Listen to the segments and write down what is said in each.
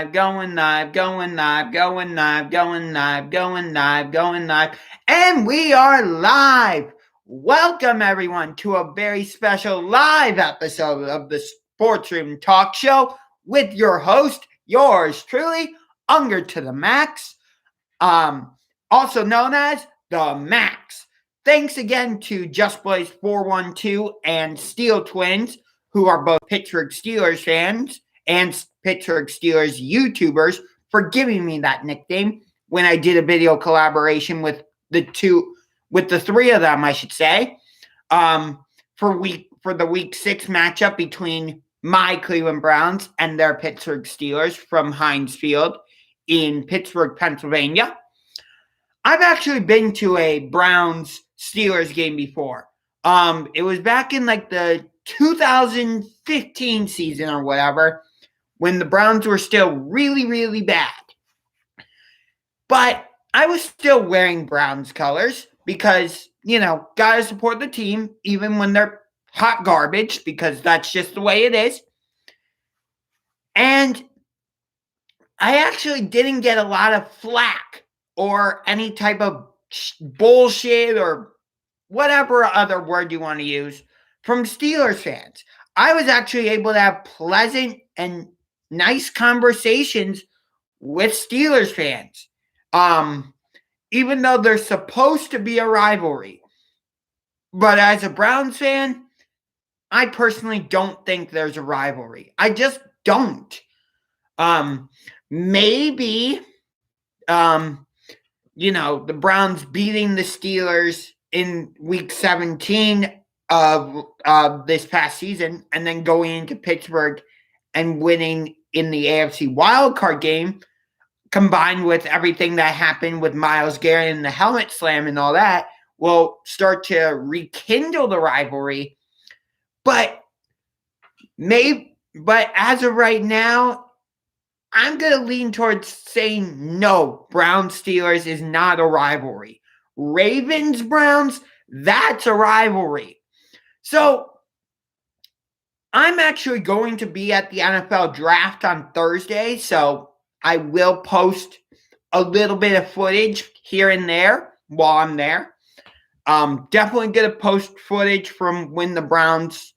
going live, going live, going live, going live, going live, going live, and we are live. Welcome everyone to a very special live episode of the SportsRoom Talk Show with your host, yours truly, Unger to the Max, also known as the Max. Thanks again to Just Blaze 412 and Steel Twins, who are both Pittsburgh Steelers fans and Pittsburgh Steelers YouTubers, for giving me that nickname when I did a video collaboration with the three of them, I should say, for the Week 6 matchup between my Cleveland Browns and their Pittsburgh Steelers from Heinz Field in Pittsburgh, Pennsylvania. I've actually been to a Browns-Steelers game before. It was back in like the 2015 season or whatever, when the Browns were still really, really bad. But I was still wearing Browns colors because, gotta support the team even when they're hot garbage, because that's just the way it is. And I actually didn't get a lot of flack or any type of bullshit or whatever other word you want to use from Steelers fans. I was actually able to have pleasant and nice conversations with Steelers fans, even though there's supposed to be a rivalry. But as a Browns fan, I personally don't think there's a rivalry. I just don't. Maybe, the Browns beating the Steelers in Week 17 of this past season and then going into Pittsburgh and winning in the AFC wildcard game, combined with everything that happened with Myles Garrett and the helmet slam and all that, will start to rekindle the rivalry. But as of right now, I'm going to lean towards saying no, Browns-Steelers is not a rivalry. Ravens-Browns, that's a rivalry. So I'm actually going to be at the NFL draft on Thursday, so I will post a little bit of footage here and there while I'm there. Definitely going to post footage from when the Browns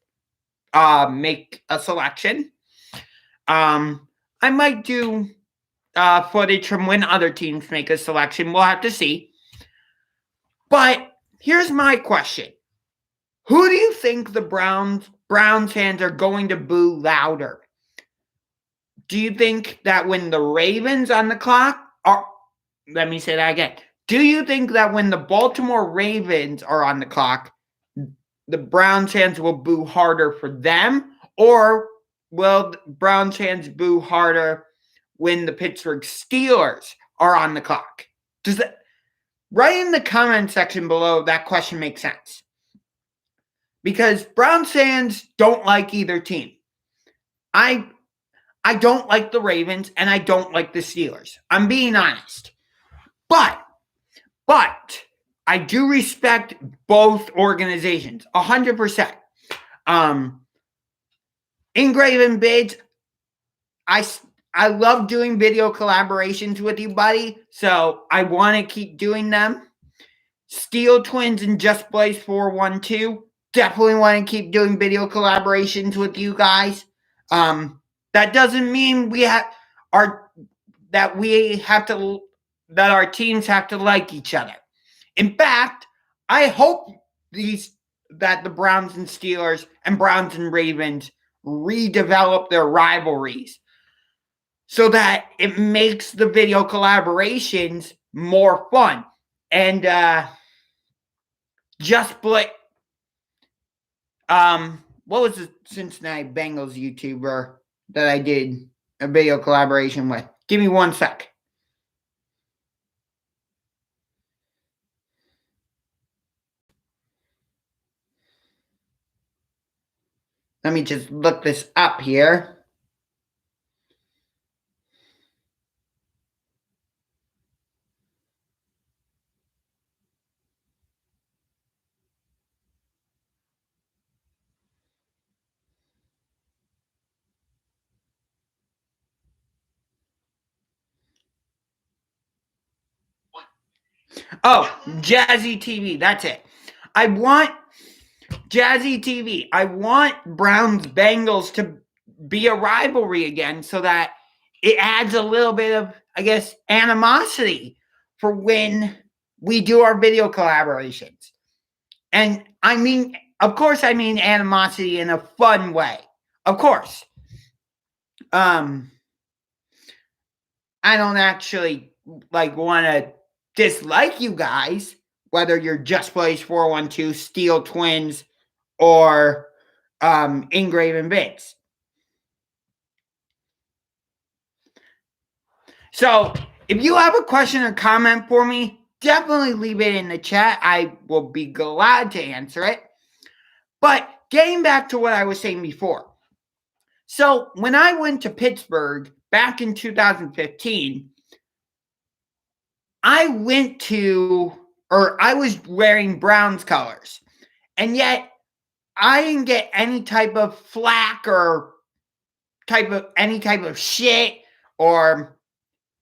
make a selection. I might do footage from when other teams make a selection. We'll have to see. But here's my question. Who do you think the Browns fans are going to boo louder? Do you think that when the Ravens on the clock are... Let me say that again. Do you think that when the Baltimore Ravens are on the clock, the Browns fans will boo harder for them? Or will Browns fans boo harder when the Pittsburgh Steelers are on the clock? Does that... Write in the comment section below, that question makes sense. Because Browns fans don't like either team. I don't like the Ravens and I don't like the Steelers. I'm being honest. But I do respect both organizations 100%. Engraven Bids, I love doing video collaborations with you, buddy, so I want to keep doing them. Steel Twins and Just Blaze 412, definitely want to keep doing video collaborations with you guys. That doesn't mean that our teams have to like each other. In fact, I hope that the Browns and Steelers and Browns and Ravens redevelop their rivalries so that it makes the video collaborations more fun. And what was the Cincinnati Bengals YouTuber that I did a video collaboration with? Give me one sec. Let me just look this up here. Oh, Jazzy TV. That's it. I want Jazzy TV. I want Browns Bengals to be a rivalry again so that it adds a little bit of, I guess, animosity for when we do our video collaborations. And I mean, of course, I mean animosity in a fun way. Of course. I don't actually want to dislike you guys, whether you're Just Plays 412, Steel Twins, or Engraven Bits. So if you have a question or comment for me, definitely leave it in the chat. I will be glad to answer it. But getting back to what I was saying before. So when I went to Pittsburgh back in 2015, I was wearing Browns colors. And yet I didn't get any type of flack or any type of shit or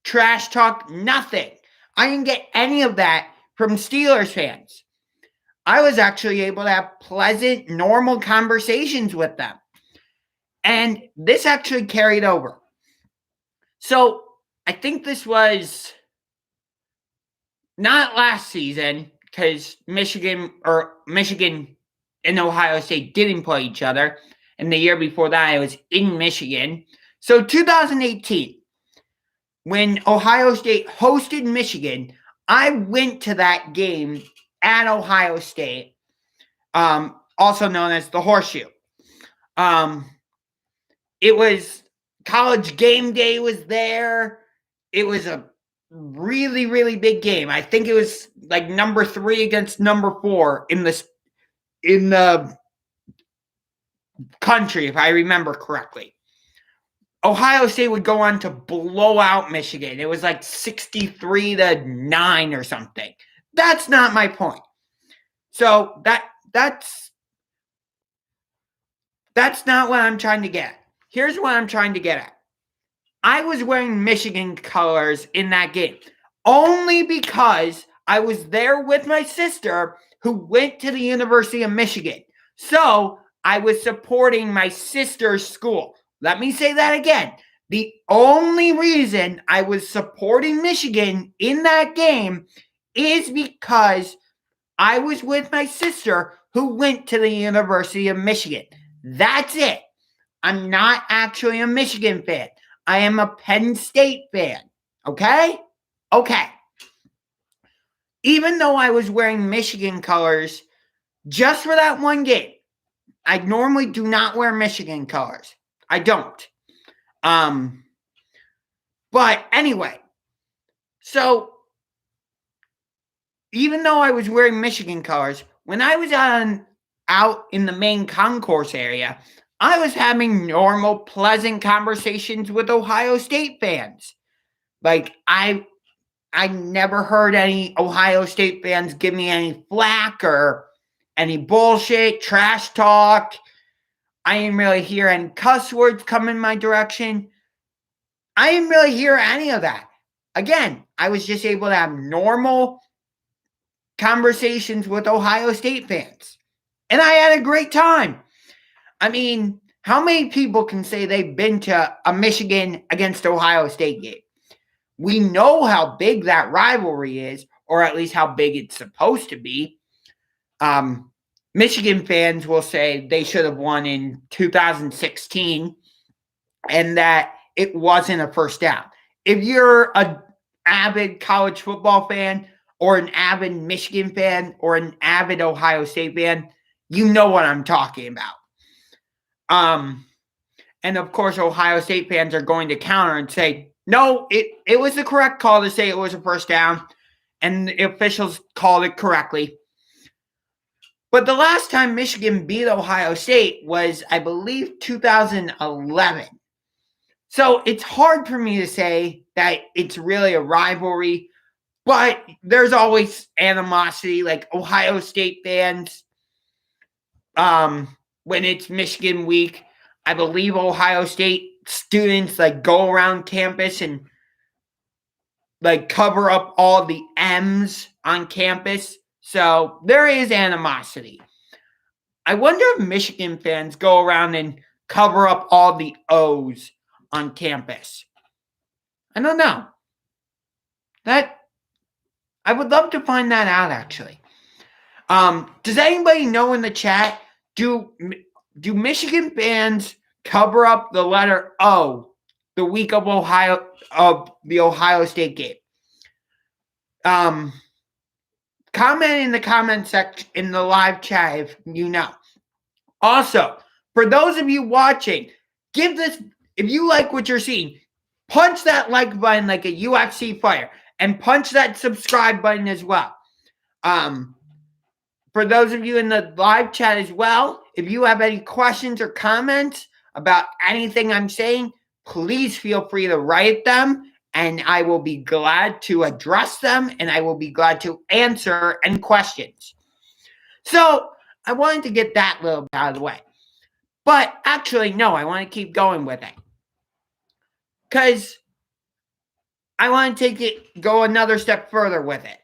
trash talk, nothing. I didn't get any of that from Steelers fans. I was actually able to have pleasant, normal conversations with them. And this actually carried over. So I think this was not last season, because Michigan and Ohio State didn't play each other. And the year before that, I was in Michigan. So 2018, when Ohio State hosted Michigan, I went to that game at Ohio State, also known as the Horseshoe. It was College Game Day was there. It was a really, really big game. I think it was like number 3 against number 4 in the country, if I remember correctly. Ohio State would go on to blow out Michigan. It was like 63-9 or something. That's not my point. So that's not what I'm trying to get at. Here's what I'm trying to get at. I was wearing Michigan colors in that game only because I was there with my sister who went to the University of Michigan. So I was supporting my sister's school. Let me say that again. The only reason I was supporting Michigan in that game is because I was with my sister who went to the University of Michigan. That's it. I'm not actually a Michigan fan. I am a Penn State fan. Okay? Okay. Even though I was wearing Michigan colors just for that one game, I normally do not wear Michigan colors. I don't. But anyway, so even though I was wearing Michigan colors, when I was out in the main concourse area, I was having normal, pleasant conversations with Ohio State fans. Like, I never heard any Ohio State fans give me any flack or any bullshit, trash talk. I didn't really hear any cuss words come in my direction. I didn't really hear any of that. Again, I was just able to have normal conversations with Ohio State fans. And I had a great time. I mean, how many people can say they've been to a Michigan against Ohio State game? We know how big that rivalry is, or at least how big it's supposed to be. Michigan fans will say they should have won in 2016 and that it wasn't a first down. If you're an avid college football fan or an avid Michigan fan or an avid Ohio State fan, you know what I'm talking about. And of course, Ohio State fans are going to counter and say, no, it was the correct call to say it was a first down, and the officials called it correctly. But the last time Michigan beat Ohio State was, I believe, 2011. So it's hard for me to say that it's really a rivalry, but there's always animosity, like Ohio State fans. When it's Michigan week, I believe Ohio State students go around campus and like cover up all the M's on campus. So there is animosity. I wonder if Michigan fans go around and cover up all the O's on campus. I don't know. That I would love to find that out, actually. Does anybody know in the chat, do Michigan fans cover up the letter O the week of the Ohio State game? Comment in the comment section in the live chat if you know. Also, for those of you watching, if you like what you're seeing, punch that like button like a UFC fighter and punch that subscribe button as well. For those of you in the live chat as well, if you have any questions or comments about anything I'm saying, please feel free to write them, and I will be glad to address them, and I will be glad to answer any questions. So I wanted to get that little bit out of the way. But actually, no, I want to keep going with it. Because I want to go another step further with it.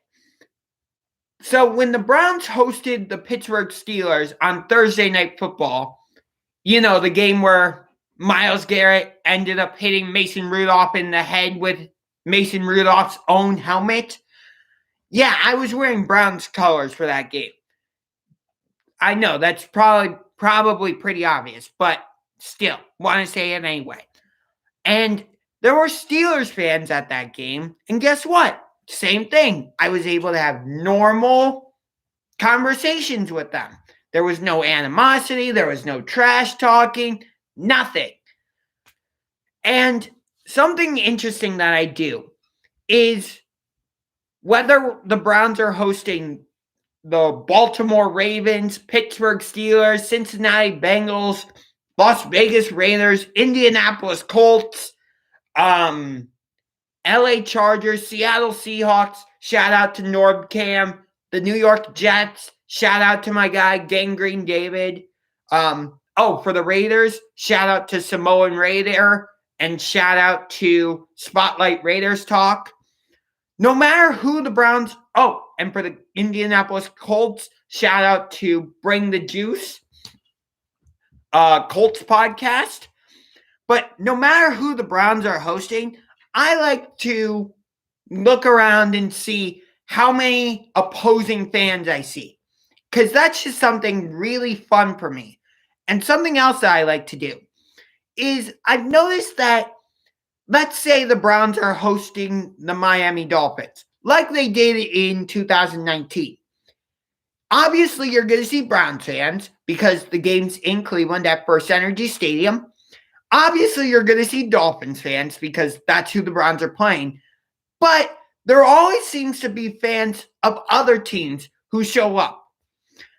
So when the Browns hosted the Pittsburgh Steelers on Thursday Night Football, the game where Myles Garrett ended up hitting Mason Rudolph in the head with Mason Rudolph's own helmet. Yeah, I was wearing Browns colors for that game. I know that's probably pretty obvious, but still, want to say it anyway. And there were Steelers fans at that game, and guess what? Same thing. I was able to have normal conversations with them. There was no animosity. There was no trash talking. Nothing. And something interesting that I do is whether the Browns are hosting the Baltimore Ravens, Pittsburgh Steelers, Cincinnati Bengals, Las Vegas Raiders, Indianapolis Colts, LA Chargers, Seattle Seahawks, shout out to NorbCam, the New York Jets, shout out to my guy Gangrene David. For the Raiders, shout out to Samoan Raider, and shout out to Spotlight Raiders Talk. No matter who the Browns, and for the Indianapolis Colts, shout out to Bring the Juice, Colts podcast. But no matter who the Browns are hosting, I like to look around and see how many opposing fans I see, because that's just something really fun for me. And something else that I like to do is I've noticed that, let's say the Browns are hosting the Miami Dolphins, like they did in 2019. Obviously, you're going to see Browns fans because the game's in Cleveland at First Energy Stadium. Obviously, you're going to see Dolphins fans because that's who the Browns are playing. But there always seems to be fans of other teams who show up.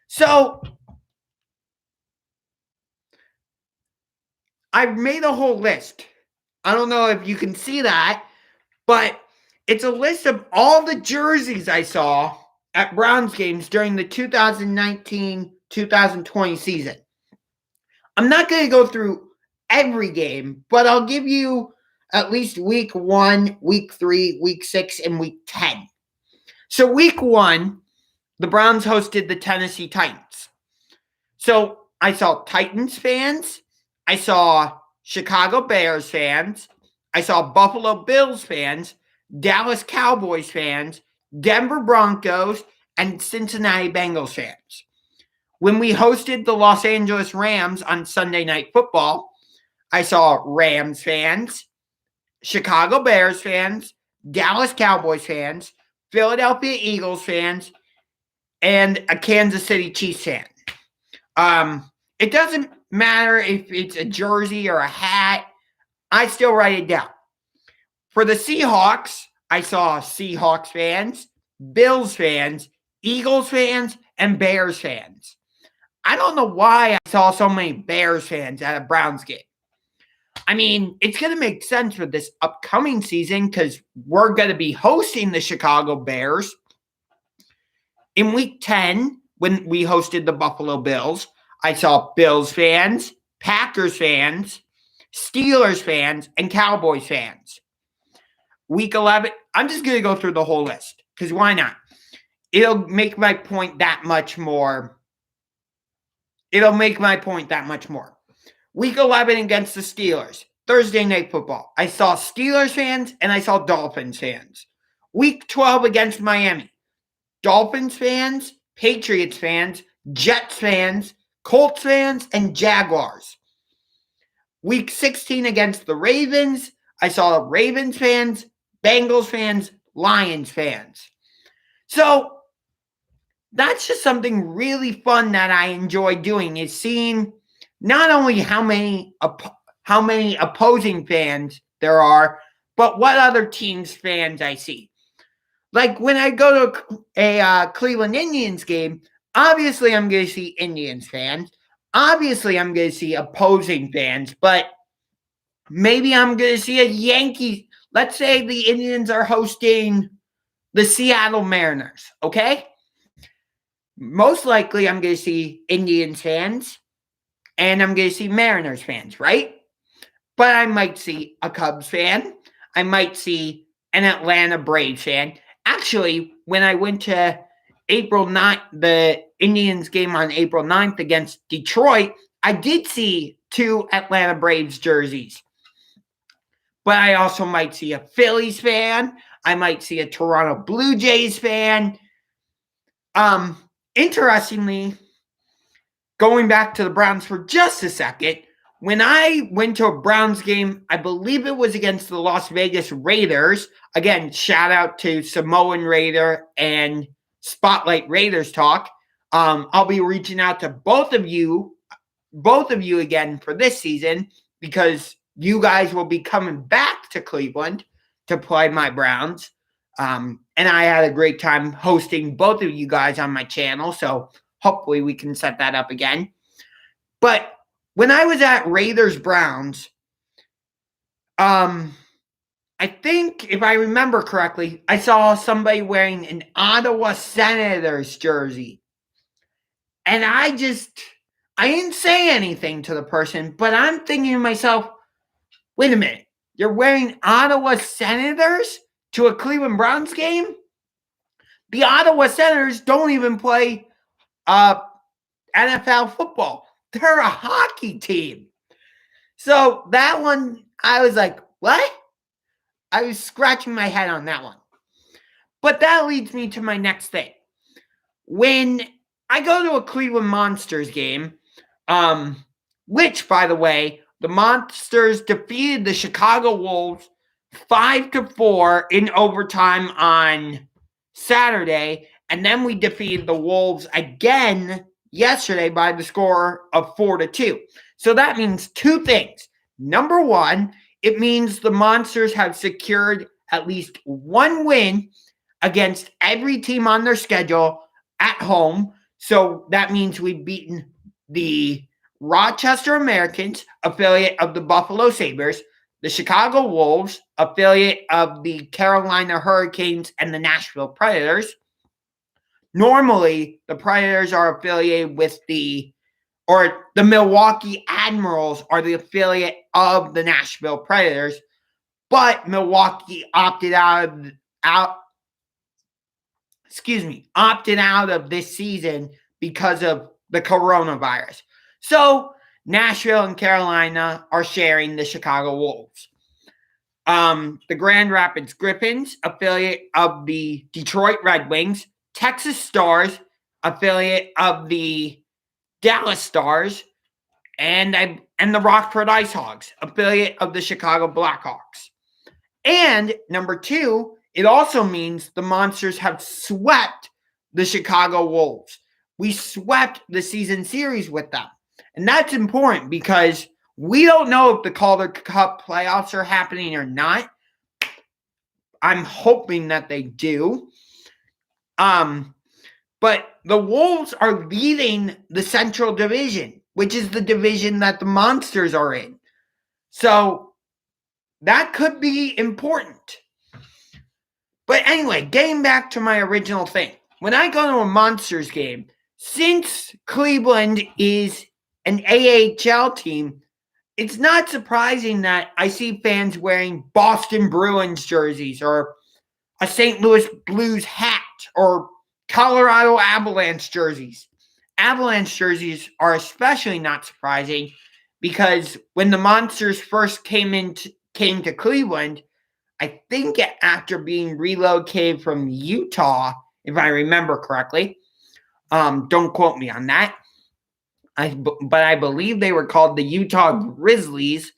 So I've made a whole list. I don't know if you can see that, but it's a list of all the jerseys I saw at Browns games during the 2019-2020 season. I'm not going to go through every game, but I'll give you at least week 1, week 3, week 6, and week 10. So week 1, the Browns hosted the Tennessee Titans. So I saw Titans fans, I saw Chicago Bears fans, I saw Buffalo Bills fans, Dallas Cowboys fans, Denver Broncos, and Cincinnati Bengals fans. When we hosted the Los Angeles Rams on Sunday Night Football, I saw Rams fans, Chicago Bears fans, Dallas Cowboys fans, Philadelphia Eagles fans, and a Kansas City Chiefs fan. It doesn't matter if it's a jersey or a hat. I still write it down. For the Seahawks, I saw Seahawks fans, Bills fans, Eagles fans, and Bears fans. I don't know why I saw so many Bears fans at a Browns game. I mean, it's going to make sense for this upcoming season because we're going to be hosting the Chicago Bears. In week 10, when we hosted the Buffalo Bills, I saw Bills fans, Packers fans, Steelers fans, and Cowboys fans. Week 11, I'm just going to go through the whole list because why not? It'll make my point that much more. Week 11 against the Steelers. Thursday Night Football. I saw Steelers fans and I saw Dolphins fans. Week 12 against Miami. Dolphins fans, Patriots fans, Jets fans, Colts fans, and Jaguars. Week 16 against the Ravens. I saw Ravens fans, Bengals fans, Lions fans. So that's just something really fun that I enjoy doing, is seeing not only how many opposing fans there are, but what other teams' fans I see. Like when I go to a Cleveland Indians game, obviously I'm going to see Indians fans. Obviously I'm going to see opposing fans, but maybe I'm going to see a Yankees. Let's say the Indians are hosting the Seattle Mariners, okay? Most likely I'm going to see Indians fans and I'm going to see Mariners fans, right? But I might see a Cubs fan. I might see an Atlanta Braves fan. Actually, when I went to April 9th, the Indians game on April 9th against Detroit, I did see 2 Atlanta Braves jerseys. But I also might see a Phillies fan. I might see a Toronto Blue Jays fan. Interestingly, going back to the Browns for just a second, when I went to a Browns game, I believe it was against the Las Vegas Raiders. Again, shout out to Samoan Raider and Spotlight Raiders Talk. I'll be reaching out to both of you again for this season because you guys will be coming back to Cleveland to play my Browns. And I had a great time hosting both of you guys on my channel, so hopefully we can set that up again. But when I was at Raiders-Browns, I think, if I remember correctly, I saw somebody wearing an Ottawa Senators jersey. And I didn't say anything to the person, but I'm thinking to myself, wait a minute, you're wearing Ottawa Senators to a Cleveland Browns game? The Ottawa Senators don't even play NFL football. They're a hockey team. So that one, I was like, what? I was scratching my head on that one. But that leads me to my next thing. When I go to a Cleveland Monsters game, which, by the way, the Monsters defeated the Chicago Wolves 5-4 in overtime on Saturday, and then we defeated the Wolves again yesterday by the score of 4-2. So that means 2 things. Number one, it means the Monsters have secured at least 1 win against every team on their schedule at home. So that means we've beaten the Rochester Americans, affiliate of the Buffalo Sabres, the Chicago Wolves, affiliate of the Carolina Hurricanes and the Nashville Predators. Normally, the Predators are affiliated with the Milwaukee Admirals are the affiliate of the Nashville Predators, but Milwaukee opted out of this season because of the coronavirus. So Nashville and Carolina are sharing the Chicago Wolves. The Grand Rapids Griffins, affiliate of the Detroit Red Wings, Texas Stars, affiliate of the Dallas Stars, and the Rockford Ice Hogs, affiliate of the Chicago Blackhawks. And number 2, it also means the Monsters have swept the Chicago Wolves. We swept the season series with them. And that's important because we don't know if the Calder Cup playoffs are happening or not. I'm hoping that they do. But the Wolves are leading the Central Division, which is the division that the Monsters are in. So that could be important. But anyway, getting back to my original thing. When I go to a Monsters game, since Cleveland is an AHL team, it's not surprising that I see fans wearing Boston Bruins jerseys or a St. Louis Blues hat or Colorado Avalanche jerseys. Avalanche jerseys are especially not surprising because when the Monsters first came to Cleveland, I think after being relocated from Utah, if I remember correctly, don't quote me on that. But I believe they were called the Utah Grizzlies.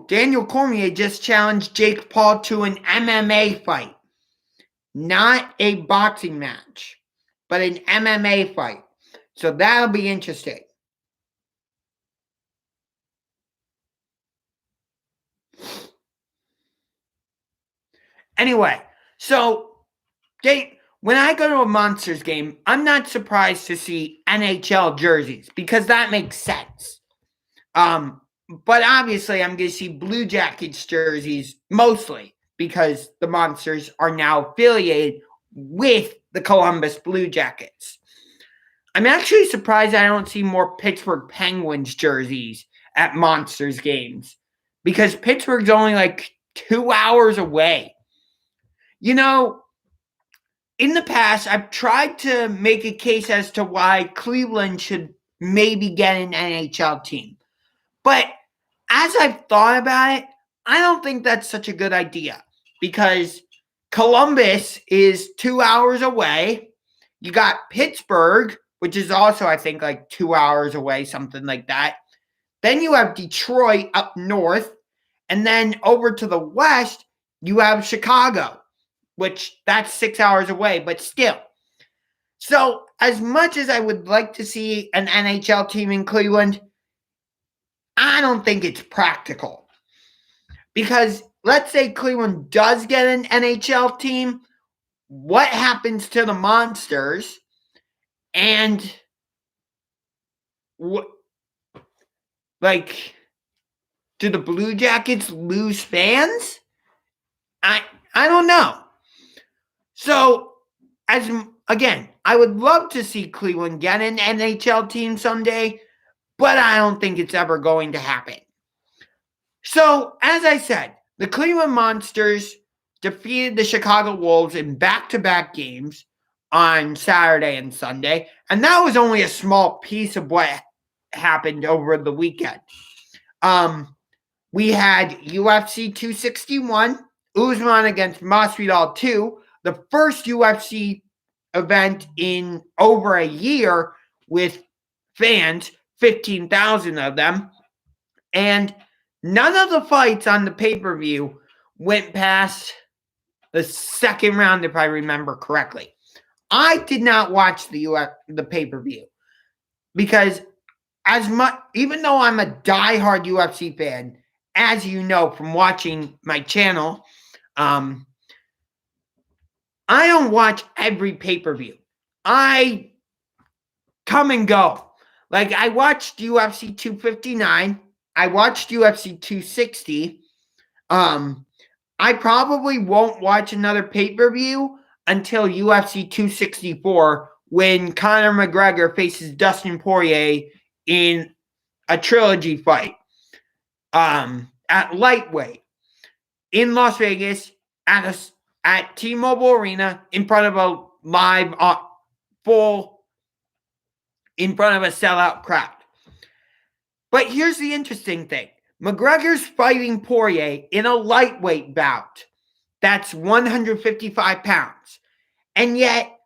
Daniel Cormier just challenged Jake Paul to an MMA fight. Not a boxing match, but an MMA fight. So that'll be interesting. Anyway, so when I go to a Monsters game, I'm not surprised to see NHL jerseys because that makes sense. But obviously, I'm going to see Blue Jackets jerseys mostly because the Monsters are now affiliated with the Columbus Blue Jackets. I'm actually surprised I don't see more Pittsburgh Penguins jerseys at Monsters games because Pittsburgh's only like 2 hours away. You know, in the past, I've tried to make a case as to why Cleveland should maybe get an NHL team. But as I've thought about it, I don't think that's such a good idea because Columbus is 2 hours away. You got Pittsburgh, which is also, I think, like 2 hours away, something like that. Then you have Detroit up north. And then over to the west, you have Chicago, which that's 6 hours away, but still. So as much as I would like to see an NHL team in Cleveland, I don't think it's practical. Because let's say Cleveland does get an NHL team, what happens to the Monsters? And do the Blue Jackets lose fans? I don't know. So, again, I would love to see Cleveland get an NHL team someday, but I don't think it's ever going to happen. So, as I said, the Cleveland Monsters defeated the Chicago Wolves in back-to-back games on Saturday and Sunday, and that was only a small piece of what happened over the weekend. We had UFC 261, Usman against Masvidal 2, the first UFC event in over a year with fans, 15,000 of them, and none of the fights on the pay-per-view went past the second round, if I remember correctly. I did not watch the pay-per-view because even though I'm a diehard UFC fan, as you know from watching my channel, I don't watch every pay-per-view. I come and go. Like, I watched UFC 259. I watched UFC 260. I probably won't watch another pay-per-view until UFC 264 when Conor McGregor faces Dustin Poirier in a trilogy fight at lightweight in Las Vegas at T-Mobile Arena in front of a live in front of a sellout crowd. But here's the interesting thing. McGregor's fighting Poirier in a lightweight bout. That's 155 pounds. And yet,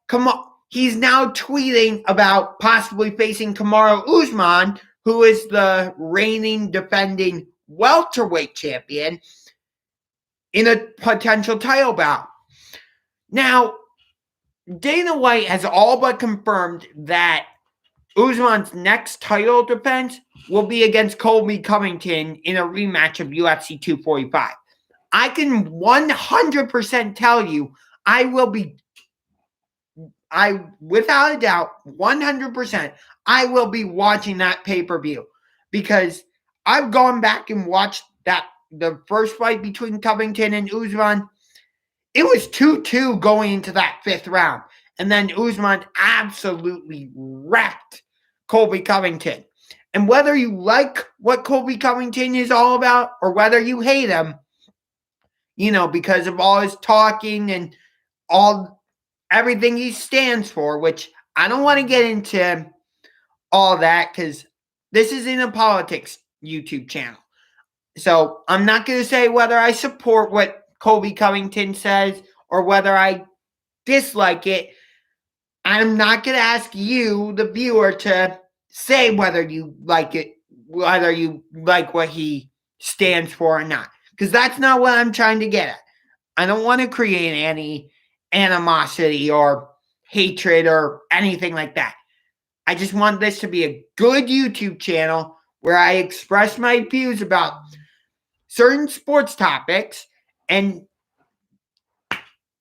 he's now tweeting about possibly facing Kamaru Usman, who is the reigning defending welterweight champion, in a potential title bout. Now, Dana White has all but confirmed that Usman's next title defense will be against Colby Covington in a rematch of UFC 245. I can 100% tell you without a doubt, 100%, I will be watching that pay-per-view because I've gone back and watched the first fight between Covington and Usman. It was 2-2 going into that fifth round. And then Usman absolutely wrecked Colby Covington. And whether you like what Colby Covington is all about or whether you hate him, because of all his talking and everything he stands for, which I don't want to get into all that because this isn't a politics YouTube channel. So I'm not going to say whether I support what Colby Covington says or whether I dislike it. I'm not going to ask you, the viewer, to say whether you like it, whether you like what he stands for or not. Because that's not what I'm trying to get at. I don't want to create any animosity or hatred or anything like that. I just want this to be a good YouTube channel where I express my views about certain sports topics and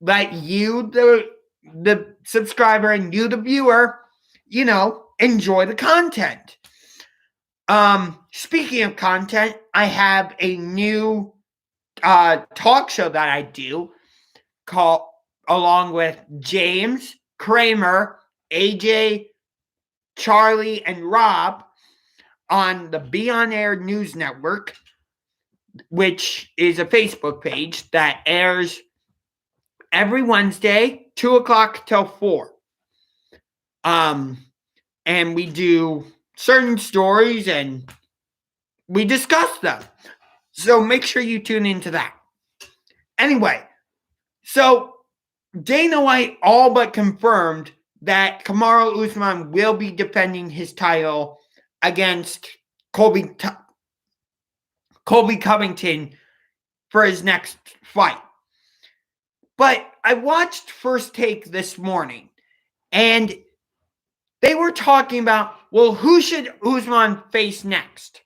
let you, the subscriber, and you, the viewer, enjoy the content. Speaking of content, I have a new talk show that I do along with James, Kramer, AJ, Charlie, and Rob on the Be On Air News Network, which is a Facebook page that airs every Wednesday, 2 o'clock till 4. And we do certain stories and we discuss them. So make sure you tune into that. Anyway, so Dana White all but confirmed that Kamaru Usman will be defending his title against Colby Covington for his next fight. But I watched First Take this morning, and they were talking about, well, who should Usman face next?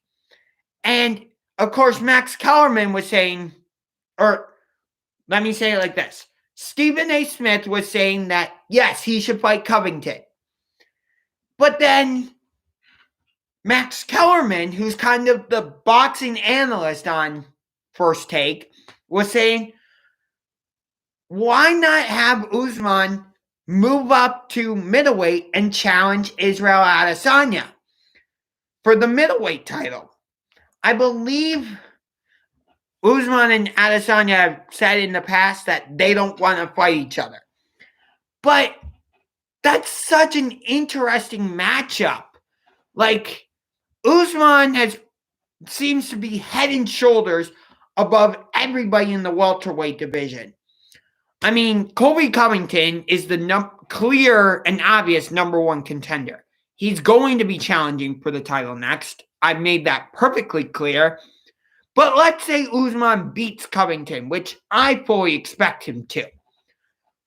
And, of course, Max Kellerman was saying, or let me say it like this. Stephen A. Smith was saying that, yes, he should fight Covington. But then Max Kellerman, who's kind of the boxing analyst on First Take, was saying, why not have Usman move up to middleweight and challenge Israel Adesanya for the middleweight title? I believe Usman and Adesanya have said in the past that they don't want to fight each other. But that's such an interesting matchup. Like, Usman seems to be head and shoulders above everybody in the welterweight division. I mean, Colby Covington is the clear and obvious number one contender. He's going to be challenging for the title next. I've made that perfectly clear. But let's say Usman beats Covington, which I fully expect him to.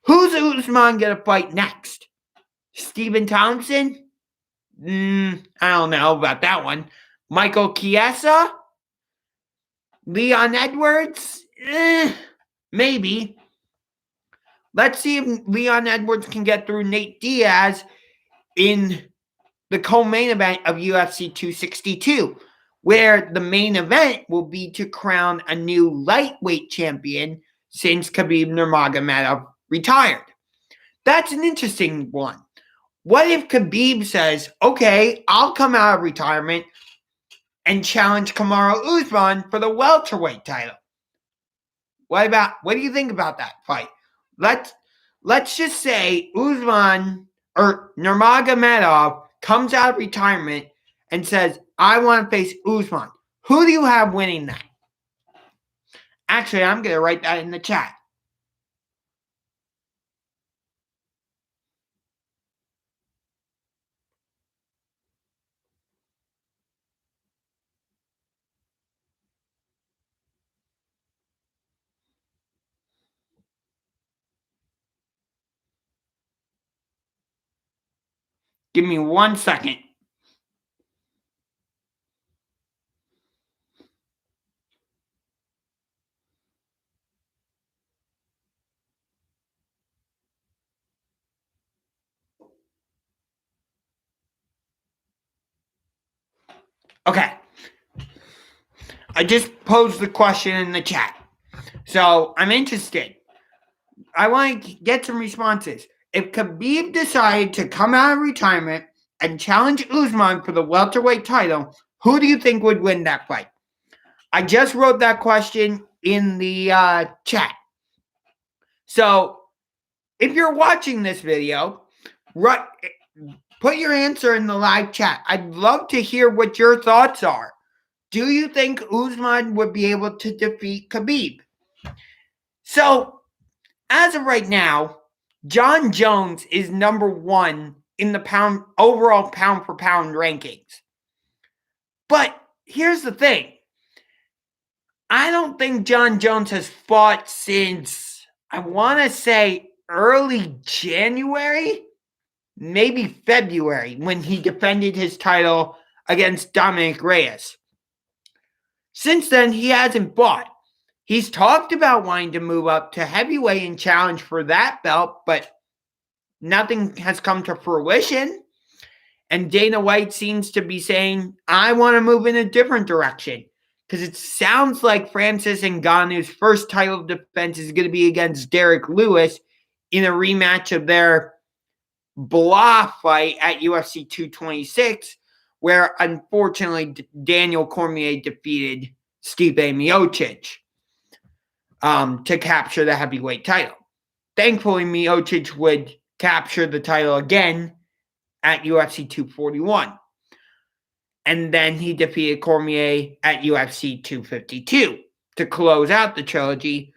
Who's Usman going to fight next? Stephen Thompson? I don't know about that one. Michael Chiesa? Leon Edwards? Maybe. Let's see if Leon Edwards can get through Nate Diaz in the co-main event of UFC 262, where the main event will be to crown a new lightweight champion since Khabib Nurmagomedov retired. That's an interesting one. What if Khabib says, okay, I'll come out of retirement and challenge Kamaru Usman for the welterweight title? What do you think about that fight? Let's just say Usman or Nurmagomedov comes out of retirement and says, I want to face Usman. Who do you have winning that? Actually, I'm going to write that in the chat. Give me 1 second. Okay. I just posed the question in the chat. So I'm interested. I want to get some responses. if Khabib decided to come out of retirement and challenge Usman for the welterweight title, who do you think would win that fight? I just wrote that question in the chat. So if you're watching this video, put your answer in the live chat. I'd love to hear what your thoughts are. Do you think Usman would be able to defeat Khabib? So, as of right now, John Jones is number 1 in the overall pound for pound rankings. But here's the thing. I don't think John Jones has fought since, I want to say, early January, maybe February, when he defended his title against Dominic Reyes. Since then, he hasn't fought. He's talked about wanting to move up to heavyweight and challenge for that belt, but nothing has come to fruition. And Dana White seems to be saying, I want to move in a different direction. Because it sounds like Francis Ngannou's first title defense is going to be against Derek Lewis in a rematch of their blah fight at UFC 226, where unfortunately Daniel Cormier defeated Stipe Miocic to capture the heavyweight title. Thankfully, Miocic would capture the title again at UFC 241. And then he defeated Cormier at UFC 252 to close out the trilogy,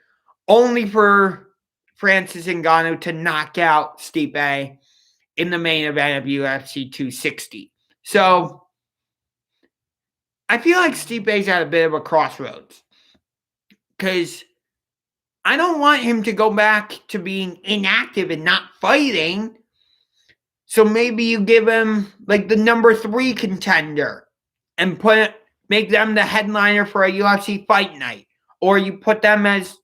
only for Francis Ngannou to knock out Stipe in the main event of UFC 260. So, I feel like Stipe's at a bit of a crossroads. Because I don't want him to go back to being inactive and not fighting. So maybe you give him like the number 3 contender and make them the headliner for a UFC fight night. Or you put them as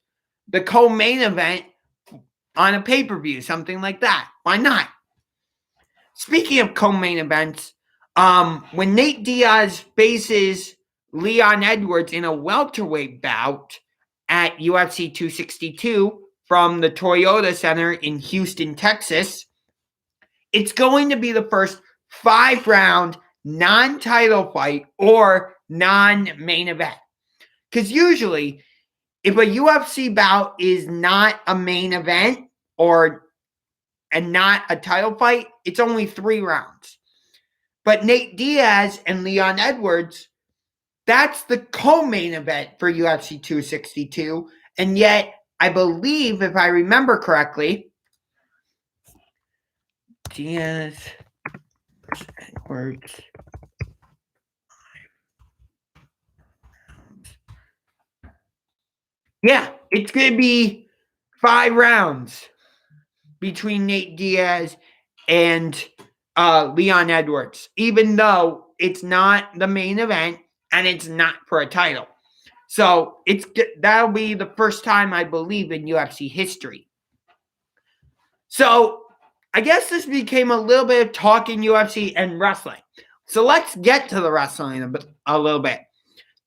the co-main event on a pay-per-view, something like that. Why not? Speaking of co-main events, when Nate Diaz faces Leon Edwards in a welterweight bout at UFC 262 from the Toyota Center in Houston, Texas, it's going to be the first 5-round non-title fight or non-main event. Because usually, if a UFC bout is not a main event and not a title fight, it's only 3 rounds. But Nate Diaz and Leon Edwards, that's the co-main event for UFC 262. And yet, I believe, if I remember correctly, Diaz Edwards. Yeah, it's going to be 5 rounds between Nate Diaz and Leon Edwards, even though it's not the main event and it's not for a title. So that'll be the first time, I believe, in UFC history. So I guess this became a little bit of talking UFC and wrestling. So let's get to the wrestling a little bit.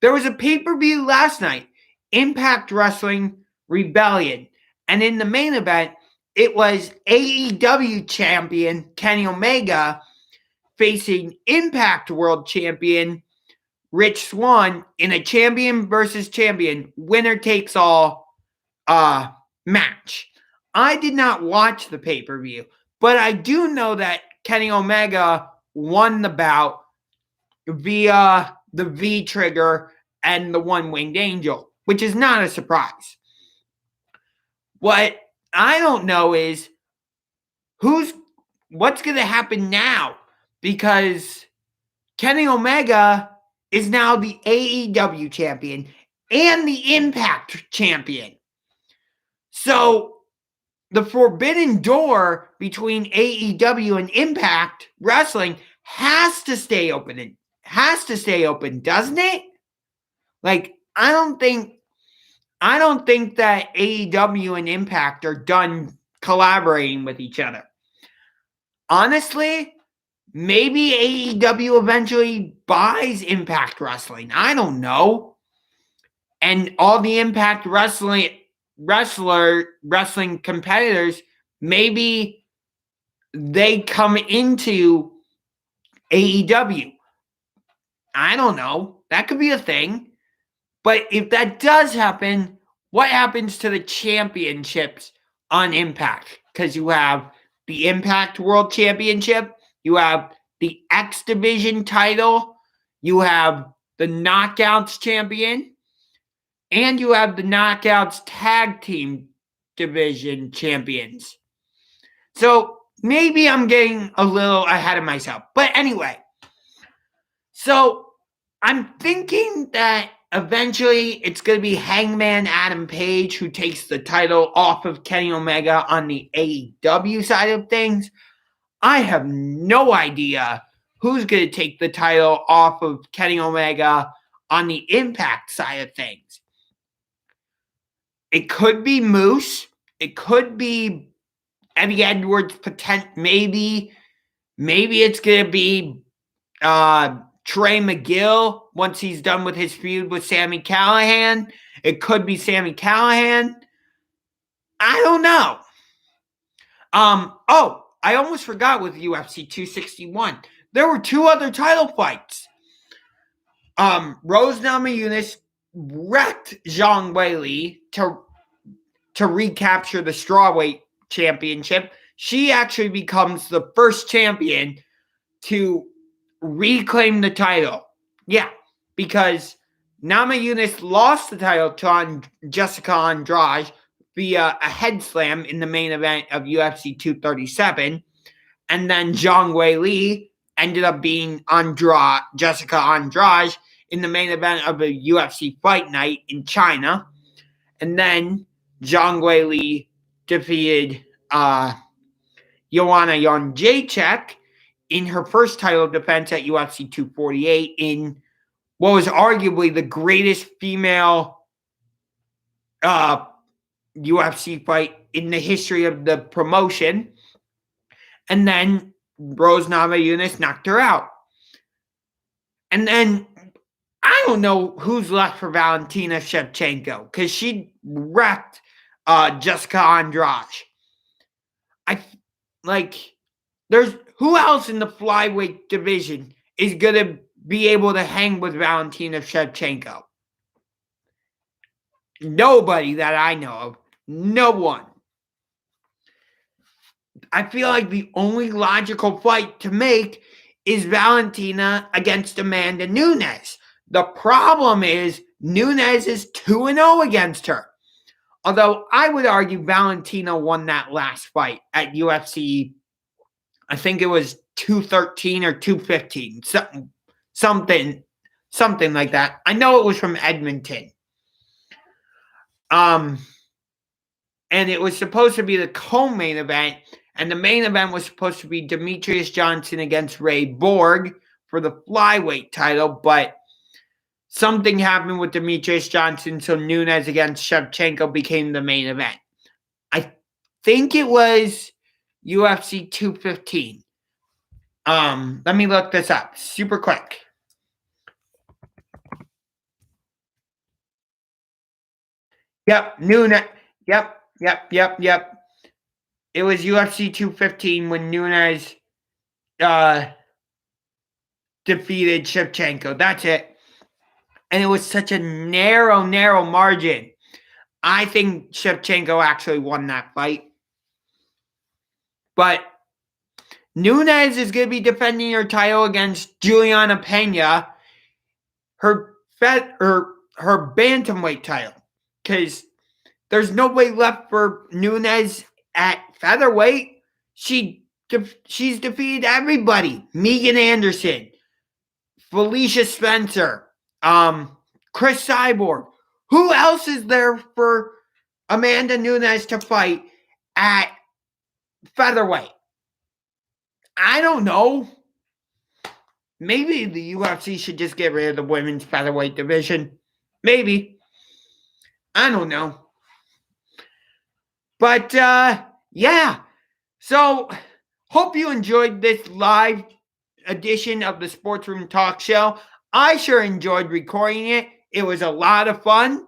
There was a pay-per-view last night, Impact Wrestling Rebellion. And in the main event, it was AEW champion Kenny Omega facing Impact World Champion Rich Swann in a champion versus champion winner-takes-all match. I did not watch the pay-per-view, but I do know that Kenny Omega won the bout via the V-trigger and the one-winged angel, which is not a surprise. What I don't know is what's going to happen now, because Kenny Omega is now the AEW champion and the Impact champion. So the forbidden door between AEW and Impact Wrestling has to stay open. Doesn't it? Like, I don't think that AEW and Impact are done collaborating with each other. Honestly, maybe AEW eventually buys Impact Wrestling. I don't know. And all the Impact wrestling competitors maybe they come into AEW. I don't know. That could be a thing. But if that does happen, what happens to the championships on Impact? Because you have the Impact World Championship, you have the X Division title, you have the Knockouts Champion, and you have the Knockouts Tag Team Division Champions. So maybe I'm getting a little ahead of myself. But anyway, so I'm thinking that eventually it's going to be Hangman Adam Page who takes the title off of Kenny Omega on the AEW side of things. I have no idea who's going to take the title off of Kenny Omega on the Impact side of things. It could be Moose. It could be Eddie Edwards. Maybe it's going to be Trey McGill once he's done with his feud with Sami Callihan. It could be Sami Callihan. I don't know. I almost forgot with UFC 261. There were two other title fights. Rose Namajunas wrecked Zhang Weili to recapture the strawweight championship. She actually becomes the first champion to reclaim the title. Yeah, because Namajunas lost the title to Jessica Andrade via a head slam in the main event of UFC 237. And then Zhang Weili ended up being Jessica Andrade in the main event of a UFC fight night in China. And then Zhang Weili defeated Joanna Jędrzejczyk in her first title defense at UFC 248 in what was arguably the greatest female UFC fight in the history of the promotion. And then Rose Namajunas knocked her out. And then I don't know who's left for Valentina Shevchenko because she wrecked Jessica Andrade. There's who else in the flyweight division is going to be able to hang with Valentina Shevchenko? Nobody that I know of. No one. I feel like the only logical fight to make is Valentina against Amanda Nunes. The problem is Nunes is 2-0 against her. Although I would argue Valentina won that last fight at UFC, I think it was 213 or 215, something like that. I know it was from Edmonton. And it was supposed to be the co-main event, and the main event was supposed to be Demetrius Johnson against Ray Borg for the flyweight title, but something happened with Demetrius Johnson, so Nunes against Shevchenko became the main event. I think it was UFC 215. Let me look this up super quick. Yep, Nunes. Yep. It was UFC 215 when Nunes defeated Shevchenko. That's it. And it was such a narrow margin. I think Shevchenko actually won that fight. But Nunes is going to be defending her title against Juliana Pena, her bantamweight title. Because there's no way left for Nunes at featherweight. She's defeated everybody. Megan Anderson, Felicia Spencer, Chris Cyborg. Who else is there for Amanda Nunes to fight at featherweight? I don't know. Maybe the UFC should just get rid of the women's featherweight division. Maybe. I don't know. But, yeah. So, hope you enjoyed this live edition of the SportsRoom Talk Show. I sure enjoyed recording it. It was a lot of fun.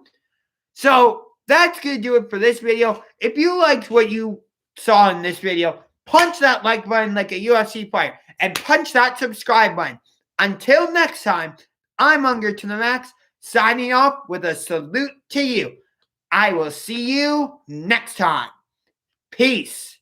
So, that's going to do it for this video. If you liked what you saw in this video, punch that like button like a UFC fighter, and punch that subscribe button. Until next time, I'm Unger to the Max, signing off with a salute to you. I will see you next time. Peace.